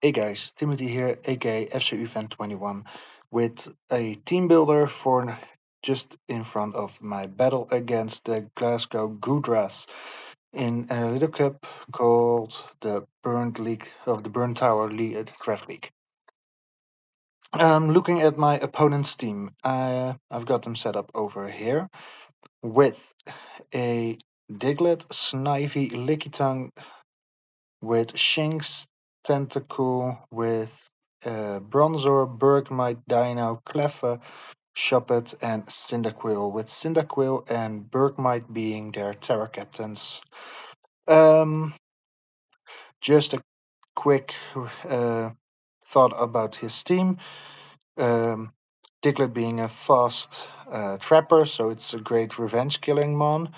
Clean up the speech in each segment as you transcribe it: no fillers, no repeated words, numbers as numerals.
Hey guys, Timothy here, aka FCU Fan 21, with a team builder for just in front of my battle against the Glasgow Goodras in a little cup called the Burnt League of the Burnt Tower League, Draft League. Looking at my opponent's team, I've got them set up over here with a Diglett, Snivy, Lickitung, with Shinx, Tentacool, with Bronzor, Bergmite, Dino, Cleffa, Shuppet, and Cyndaquil, with Cyndaquil and Bergmite being their Terra captains. Um, just a quick thought about his team. Um, Diglett being a fast trapper, so it's a great revenge killing mon.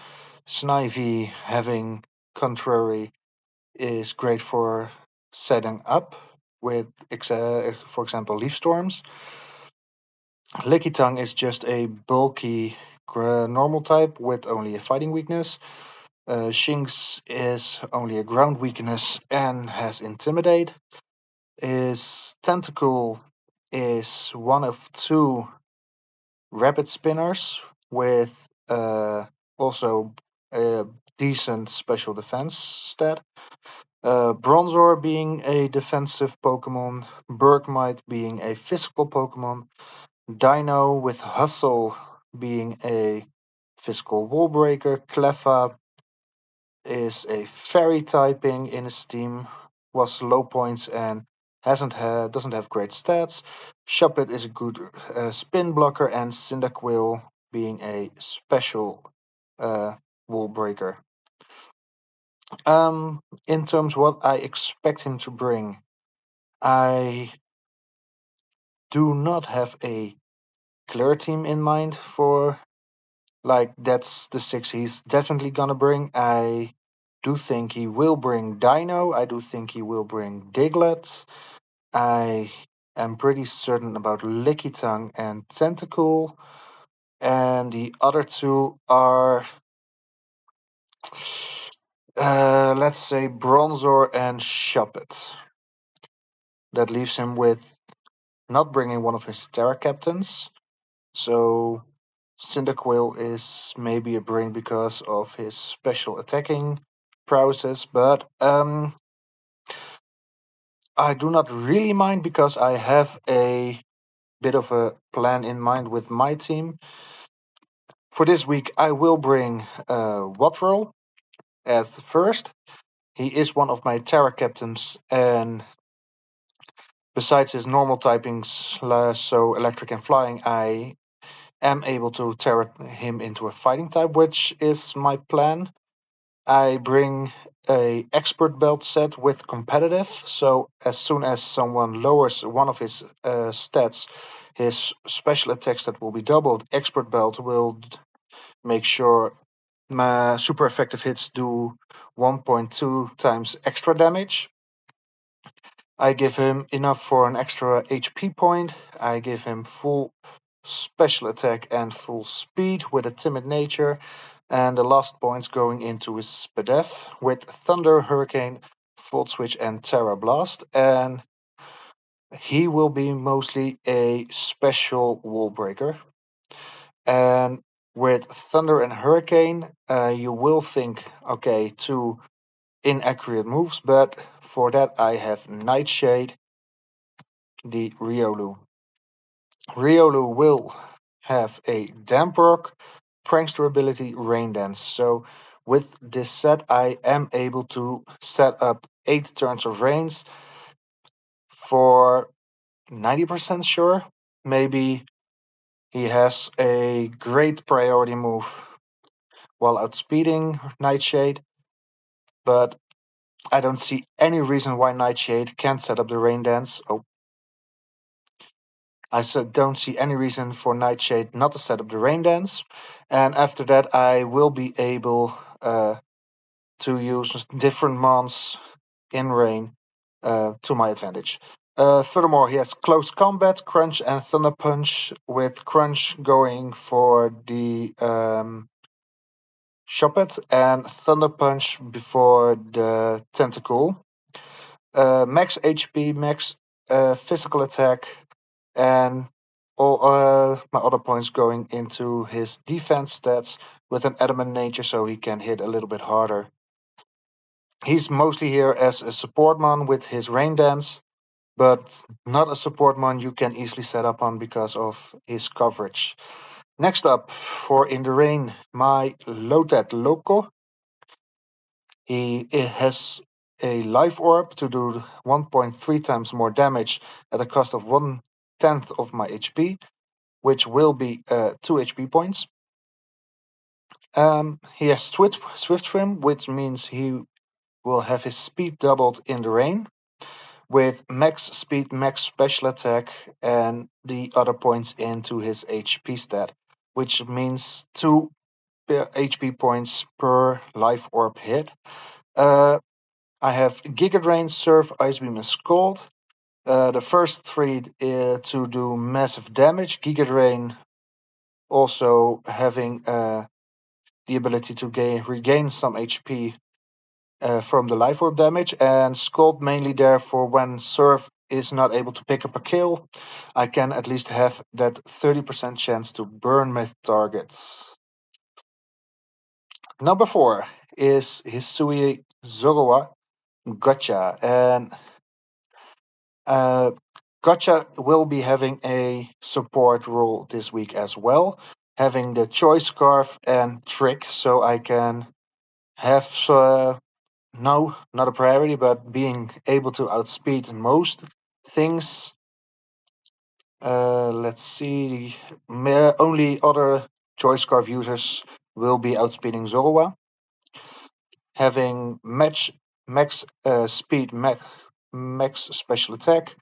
Snivy having contrary is great for setting up with, for example, leaf storms. Lickitung is just a bulky normal type with only a fighting weakness. Shinx is only a ground weakness and has Intimidate. His Tentacle is one of two rapid spinners with also a decent special defense stat. Bronzor being a defensive Pokemon, Bergmite being a physical Pokemon, Dino with Hustle being a physical wall breaker, Cleffa is a fairy typing in his team, was low points and doesn't have great stats. Shuppet is a good spin blocker, and Cyndaquil being a special wall breaker. In terms of what I expect him to bring, I do not have a clear team in mind for like that's the six he's definitely gonna bring. I do think he will bring Dino. I do think he will bring Diglett. I am pretty certain about Lickitung and Tentacool. And the other two are let's say Bronzor and Shuppet. That leaves him with not bringing one of his Terra captains. So Cyndaquil is maybe a bring because of his special attacking prowess, but I do not really mind because I have a bit of a plan in mind with my team. For this week, I will bring Watrel at first. He is one of my Terra captains, and besides his normal typings, so electric and flying, I am able to Terra him into a fighting type, which is my plan. I bring a expert belt set with competitive, so as soon as someone lowers one of his stats, his special attack stat will be doubled. Expert belt will make sure my super effective hits do 1.2 times extra damage. I give him enough for an extra HP point. I give him full special attack and full speed with a timid nature. And the last points going into his Spadef with Thunder, Hurricane, Volt Switch, and Terra Blast. And he will be mostly a special wall breaker. And with Thunder and Hurricane, you will think, okay, two inaccurate moves, but for that I have Nightshade, the Riolu. Riolu will have a Damp Rock, Prankster ability, Rain Dance. So with this set, I am able to set up 8 turns of Rains for 90% sure. Maybe he has a great priority move while outspeeding Nightshade, but I don't see any reason why Nightshade can't set up the Rain Dance. I don't see any reason for Nightshade not to set up the Rain Dance. And after that, I will be able to use different mons in Rain to my advantage. Furthermore, he has Close Combat, Crunch, and Thunder Punch, with Crunch going for the Shuppet and Thunder Punch before the Tentacle. max HP, max physical attack, and all my other points going into his defense stats with an adamant nature so he can hit a little bit harder. He's mostly here as a support mon with his rain dance, but not a support mon you can easily set up on because of his coverage. Next up, for in the rain, my Lotet Loco. He has a life orb to do 1.3 times more damage at a cost of 1/10 of my HP, which will be 2 HP points. He has Swift Swim, which means he will have his speed doubled in the rain, with max speed, max special attack, and the other points into his HP stat, which means 2 HP points per life orb hit. I have Giga Drain, Surf, Ice Beam, and Scald. The first three to do massive damage. Giga Drain also having the ability to regain some HP from the life orb damage, and Scald mainly there for when Surf is not able to pick up a kill. I can at least have that 30% chance to burn my targets. Number 4 is Hisui Zoroa Gotcha, and Gotcha will be having a support role this week as well, having the Choice Scarf and Trick, so I can have no, not a priority, but being able to outspeed most things. Let's see. Only other Choice Scarf users will be outspeeding Zoroa, having max speed, max special attack,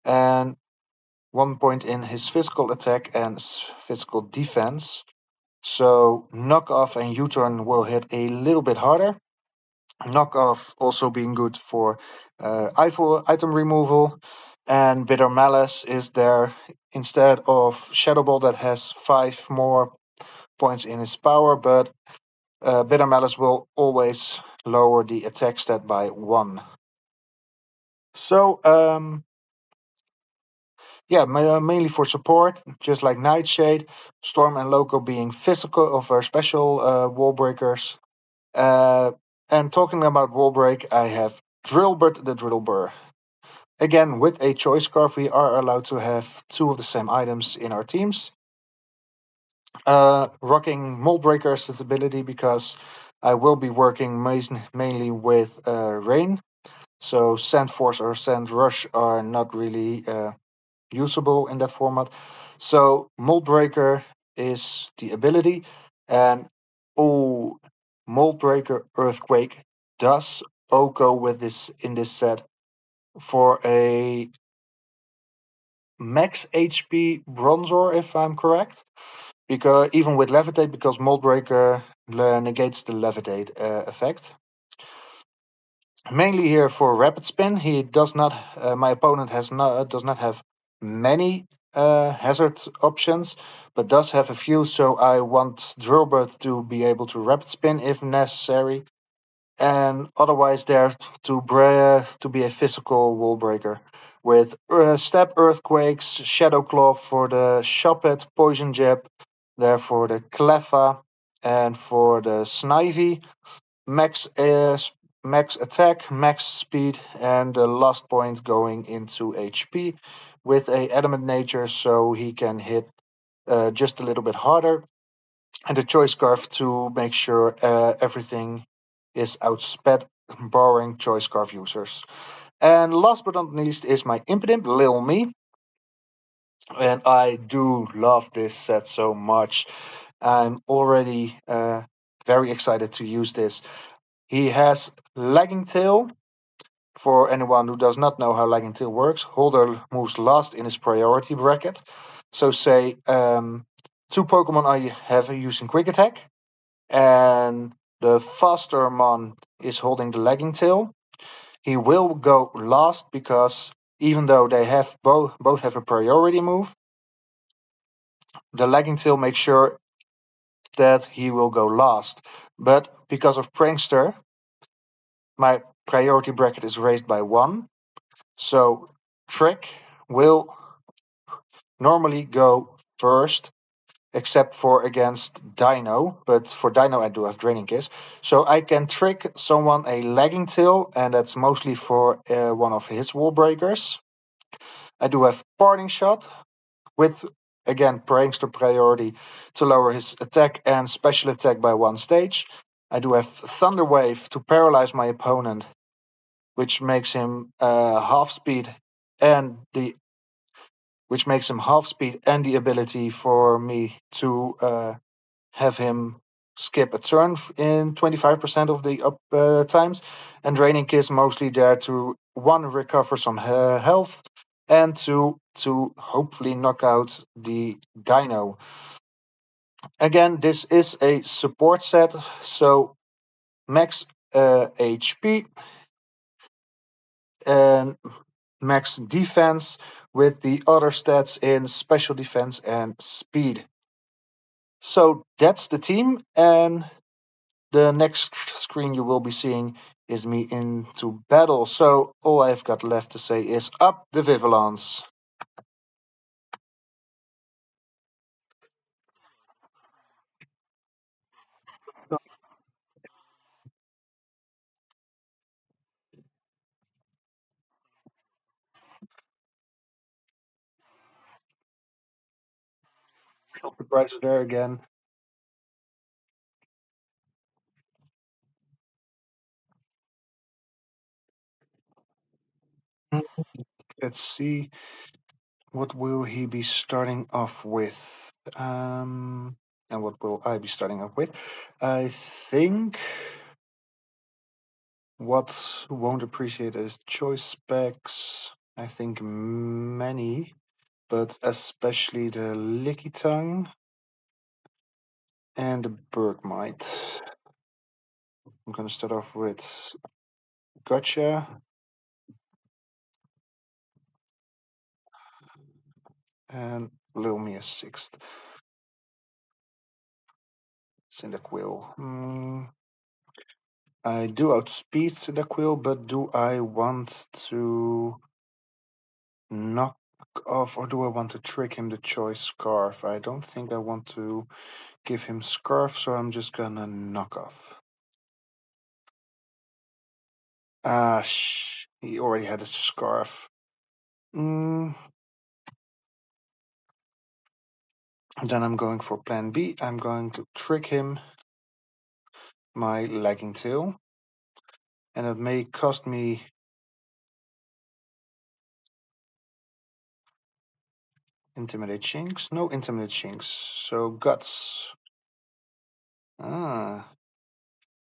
and 1 point in his physical attack and physical defense. So knockoff and U-turn will hit a little bit harder. Knockoff also being good for item removal, and Bitter Malice is there instead of Shadow Ball that has 5 more points in his power, but Bitter Malice will always lower the attack stat by 1. So yeah, mainly for support, just like Nightshade, Storm, and Loco being physical of our special wall breakers. And talking about wall break, I have Drillbert the Drillbur. Again, with a choice scarf, we are allowed to have 2 of the same items in our teams. Rocking Mold Breaker's ability because I will be working mainly with Rain. So Sand Force or Sand Rush are not really usable in that format. So Mold Breaker is the ability, and Mold Breaker Earthquake does go with this in this set for a max HP Bronzor, if I'm correct. Because even with Levitate, because Mold Breaker negates the Levitate effect. Mainly here for Rapid Spin, he does not. My opponent does not have many hazard options, but does have a few. So I want Drillbird to be able to Rapid Spin if necessary, and otherwise there to be a physical wall breaker with Step Earthquakes, Shadow Claw for the Shoppet, Poison Jab, there for the Cleffa, and for the Snivy, max max attack, max speed, and the last point going into HP with a adamant nature, so he can hit just a little bit harder, and the choice scarf to make sure everything is outsped, borrowing choice scarf users. And last but not least is my Impidimp, Lil Me. And I do love this set so much. I'm already very excited to use this. He has Lagging Tail. For anyone who does not know how Lagging Tail works, Holder moves last in his priority bracket. So say 2 Pokemon I have using Quick Attack, and the faster mon is holding the Lagging Tail. He will go last because even though they have both have a priority move, the Lagging Tail makes sure that he will go last. But because of Prankster, my priority bracket is raised by 1, So Trick will normally go first, except for against Dino. But for Dino, I do have Draining Kiss. So I can trick someone a Lagging Tail, and that's mostly for one of his wall breakers. I do have Parting Shot with, again, Prankster priority to lower his attack and special attack by one stage. I do have Thunder Wave to paralyze my opponent, which makes him half speed and the the ability for me to have him skip a turn in 25% of the times. And Draining Kiss mostly there to one, recover some health, and to hopefully knock out the Dino. Again, this is a support set, so max HP and max defense with the other stats in special defense and speed. So that's the team, and the next screen you will be seeing is me into battle. So all I've got left to say is up the Vivillons. The price there again. Let's see. What will he be starting off with? And what will I be starting off with? I think what won't appreciate is choice specs. I think many, but especially the Licky Tongue and the Bergmite. I'm gonna start off with Gotcha and Lil Me a sixth. Cyndaquil. I do outspeed Cyndaquil, but do I want to knock off, or do I want to trick him the choice Scarf? I don't think I want to give him Scarf, so I'm just gonna knock off. He already had a Scarf. Mm, then I'm going for plan B. I'm going to trick him my Lagging Tail, and it may cost me Intimidate Shinx. No Intimidate Shinx, so Guts. Ah,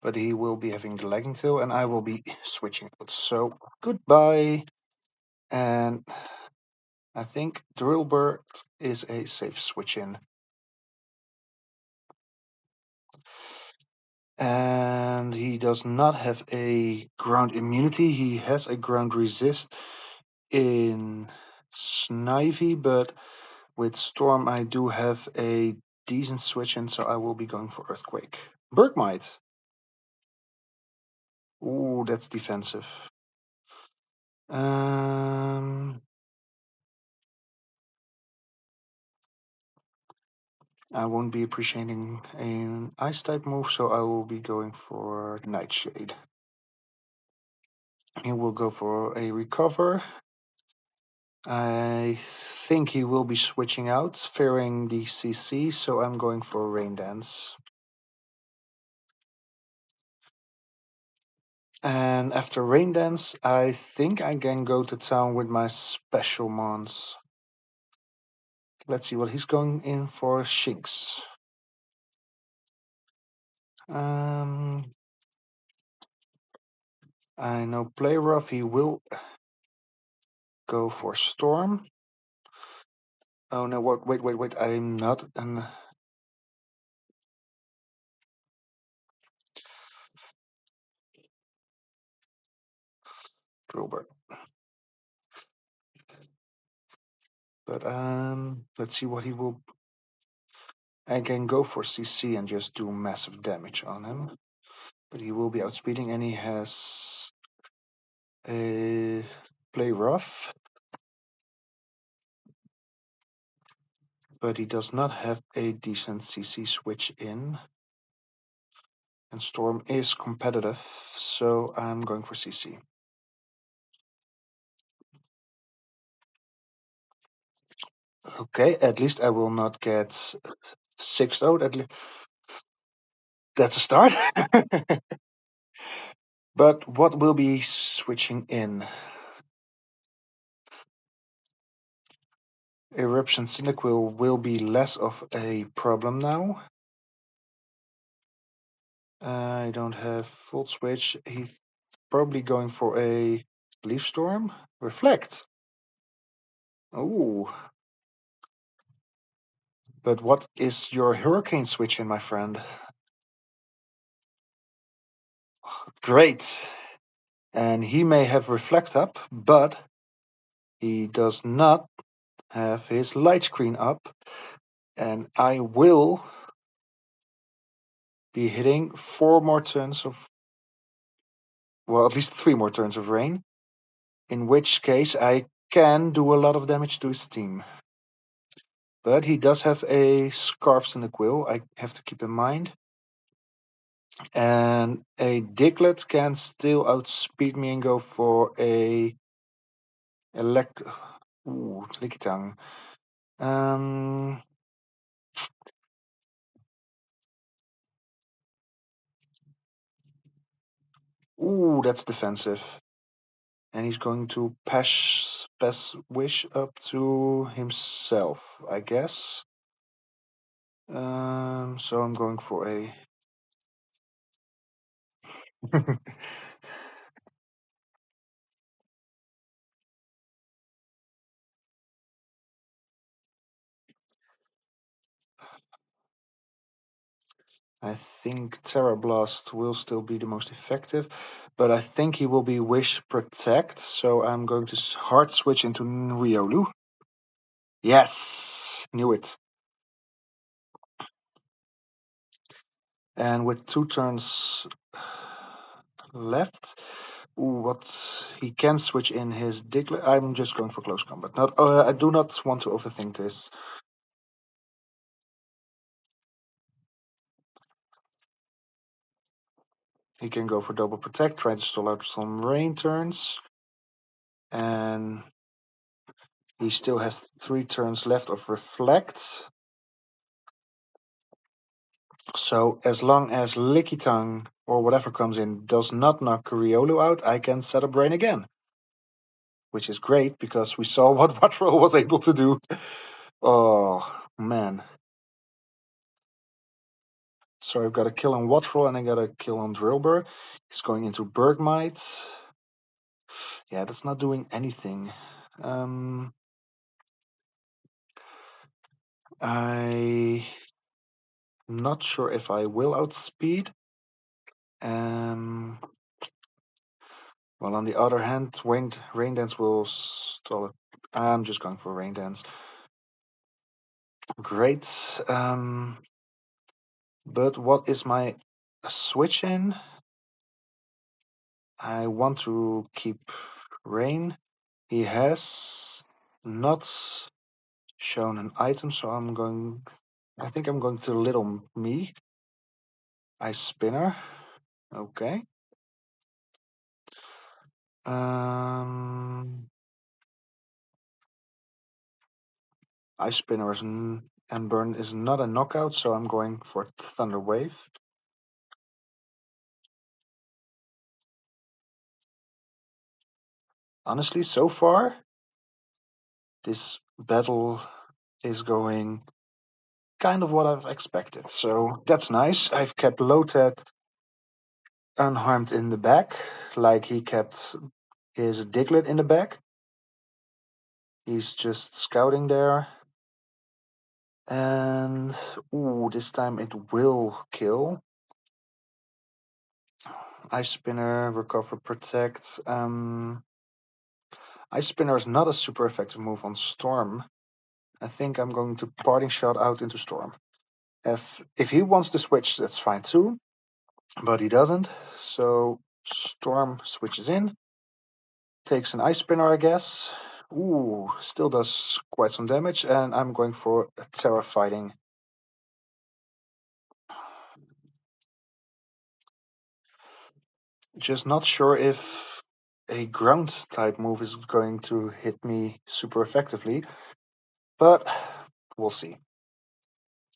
but he will be having the Lagging Tail, and I will be switching out. So goodbye, and I think Drillburt is a safe switch in. And he does not have a ground immunity. He has a ground resist in Snivy, but with Storm I do have a decent switch in, so I will be going for Earthquake. Bergmite. Ooh, that's defensive. I won't be appreciating an Ice type move, so I will be going for Nightshade. He will go for a Recover. I think he will be switching out, fearing the CC, so I'm going for Rain Dance. And after Rain Dance, I think I can go to town with my special mons. Let's see what he's going in for. Shinx. I know play rough. He will go for Storm. Oh no! Wait! I'm not an Drillbert. But let's see what he will. I can go for CC and just do massive damage on him. But he will be outspeeding, and he has a play rough. But he does not have a decent CC switch in. And Storm is competitive, so I'm going for CC. Okay, at least I will not get 6-0. That's a start. But what will be switching in? Eruption Cyndaquil will be less of a problem now. I don't have Volt Switch. He's probably going for a Leaf Storm. Reflect. Oh. But what is your Hurricane Switch in, my friend? Great. And he may have Reflect up, but he does not have his light screen up. And I will be hitting 4 more turns of, well, at least 3 more turns of rain. In which case I can do a lot of damage to his team. But he does have a Scarfs in the Quill, I have to keep in mind. And a Diglett can still outspeed me and go for a Lickitung. That's defensive. And he's going to pass Wish up to himself, I guess. So I'm going for a... I think Terra Blast will still be the most effective, but I think he will be Wish Protect, so I'm going to hard switch into Riolu. Yes, knew it. And with 2 turns left, what he can switch in his Diglett. I'm just going for close combat. Not, I do not want to overthink this. He can go for double protect, try to stall out some rain turns. And he still has 3 turns left of reflect. So as long as Lickitung or whatever comes in does not knock Riolu out, I can set up rain again. Which is great because we saw what Wattrel was able to do. Oh man. So I've got a kill on Wattrel and I got a kill on Drillbur. He's going into Bergmite. Yeah, that's not doing anything. I'm not sure if I will outspeed. Well, on the other hand, Rain Dance will stall it. I'm just going for Rain Dance. Great. But what is my switch in? I want to keep Rain. He has not shown an item, so I think I'm going to Little Me. Ice Spinner. Okay. Ice Spinner and Burn is not a knockout, so I'm going for Thunder Wave. Honestly, so far, this battle is going kind of what I've expected. So that's nice. I've kept Lotad unharmed in the back, like he kept his Diglett in the back. He's just scouting there. And this time it will kill. Ice Spinner, Recover, Protect. Ice Spinner is not a super effective move on Storm. I think I'm going to Parting Shot out into Storm. If he wants to switch, that's fine too. But he doesn't. So Storm switches in. Takes an ice spinner, I guess. Ooh, still does quite some damage, and I'm going for a Terra Fighting. Just not sure if a ground type move is going to hit me super effectively, but we'll see.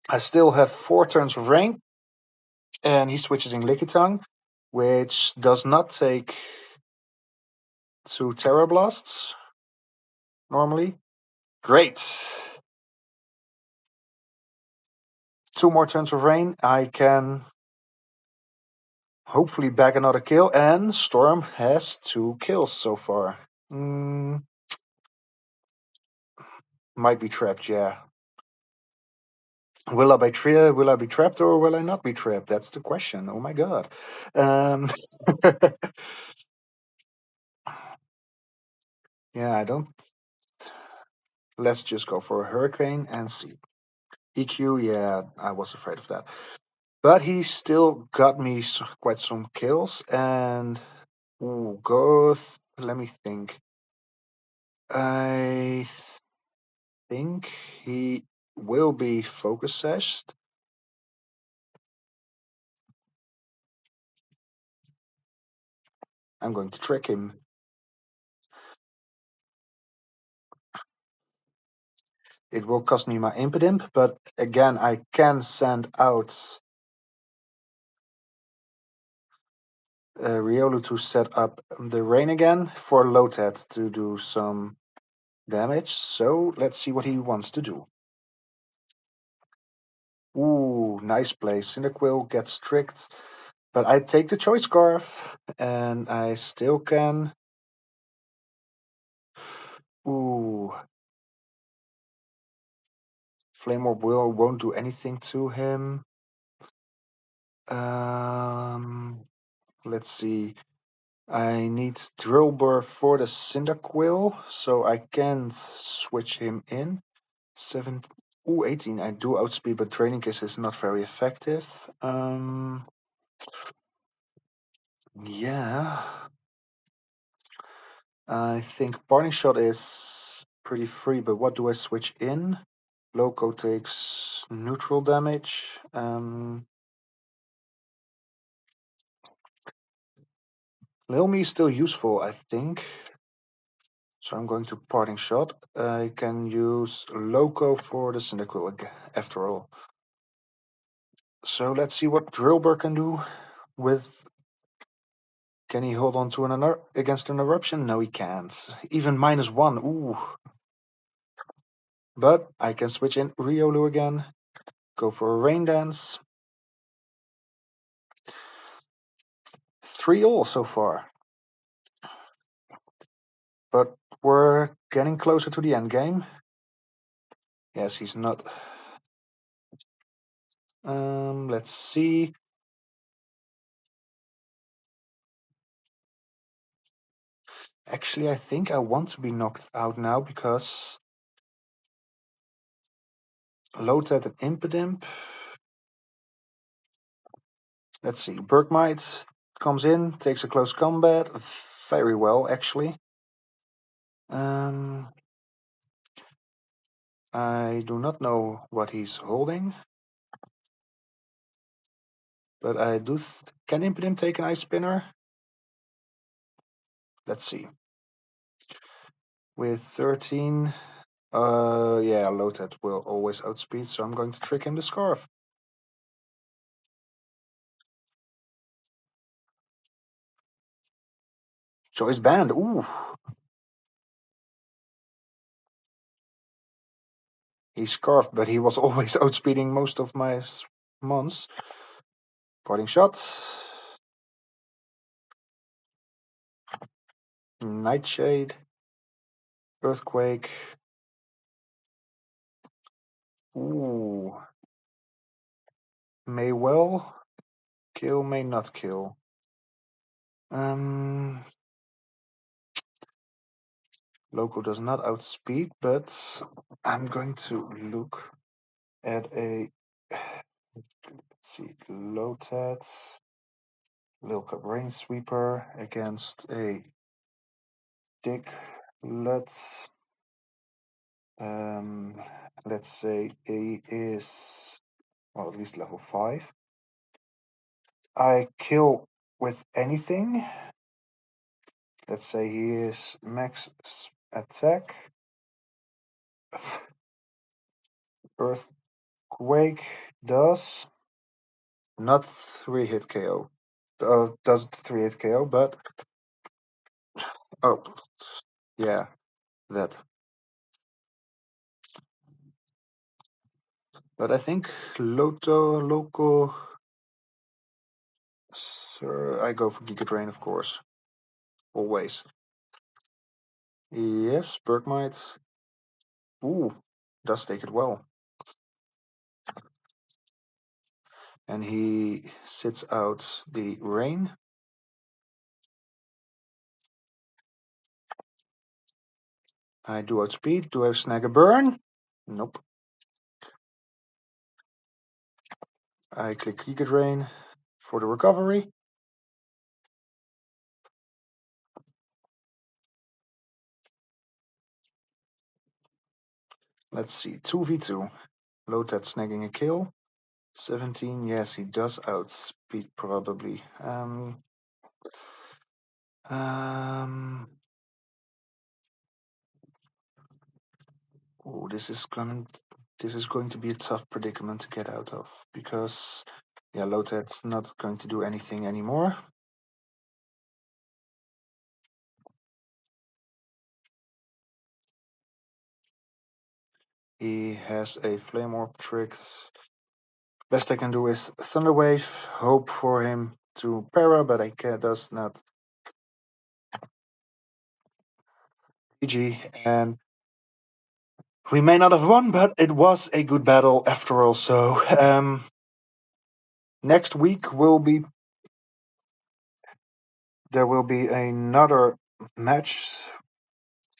I still have 4 turns of rain, and he switches in Licky Tongue, which does not take 2 Terra Blasts normally. Great. 2 more turns of rain. I can hopefully bag another kill, and Storm has 2 kills so far. Might be trapped, yeah. Will I be trapped or will I not be trapped? That's the question. Oh my god. Um, yeah, I don't. Let's just go for a hurricane and see. EQ, yeah, I was afraid of that. But he still got me quite some kills. And ooh, let me think. I think he will be focus sashed. I'm going to trick him. It will cost me my impidimp, but again, I can send out Riolu to set up the rain again for Lotet to do some damage. So let's see what he wants to do. Ooh, nice play. Cyndaquil gets tricked, but I take the Choice Scarf, and I still can. Ooh, Flame Orb won't do anything to him. Let's see. I need Drillbur for the Cyndaquil, so I can't switch him in. 7, 18. I do outspeed, but Training Kiss is not very effective. Yeah. I think Parting Shot is pretty free, but what do I switch in? Loco takes neutral damage. Lilmi is still useful, I think. So I'm going to Parting Shot. I can use Loco for the Cyndaquil after all. So let's see what Drillbur can do with. Can he hold on to against an eruption? No, he can't. Even -1. Ooh. But I can switch in Riolu again. Go for a Rain Dance. 3-all so far. But we're getting closer to the end game. Yes, he's not. Let's see. Actually, I think I want to be knocked out now because Lotet and Impidimp. Let's see. Bergmite comes in, takes a close combat. Very well, actually. I do not know what he's holding. But I do. Can Impidimp take an Ice Spinner? Let's see. With 13, yeah, Lotet will always outspeed, so I'm going to trick him the Scarf. Choice Band, ooh. He's Scarfed, but he was always outspeeding most of my mons. Parting Shot. Nightshade. Earthquake. Ooh. May well kill, may not kill. Loco does not outspeed, but I'm going to look at a. Let's see, Lotet, Lil Cup Rain Sweeper against a Dick. Let's um, let's say he is, well, at least level 5. I kill with anything. Let's say he is max attack. Earthquake does not 3-hit KO. Does 3-hit KO, but oh yeah, that. But I think loco. Sir, I go for Giga Drain, of course, always. Yes, Bergmite. Ooh, does take it well. And he sits out the rain. I do outspeed. Do I snag a burn? Nope. I click Giga Drain for the recovery. Let's see, 2v2. Lotat snagging a kill. 17, yes, he does outspeed probably. Um, oh, this is going to be a tough predicament to get out of because, yeah, Lotat's not going to do anything anymore. He has a Flame Orb trick. Best I can do is Thunder Wave, hope for him to para, but does not. GG, and we may not have won, but it was a good battle after all. So next week there will be another match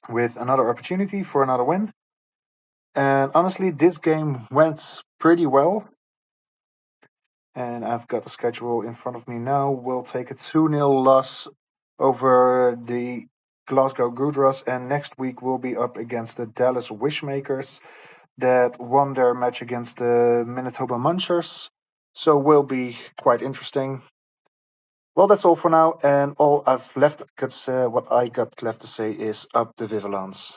with another opportunity for another win. And honestly, this game went pretty well. And I've got the schedule in front of me now. We'll take a 2-0 loss over the Glasgow Goodras, and next week we'll be up against the Dallas Wishmakers that won their match against the Manitoba Munchers. So will be quite interesting. Well, that's all for now, and all I've left, what I got left to say is up the Vivillans.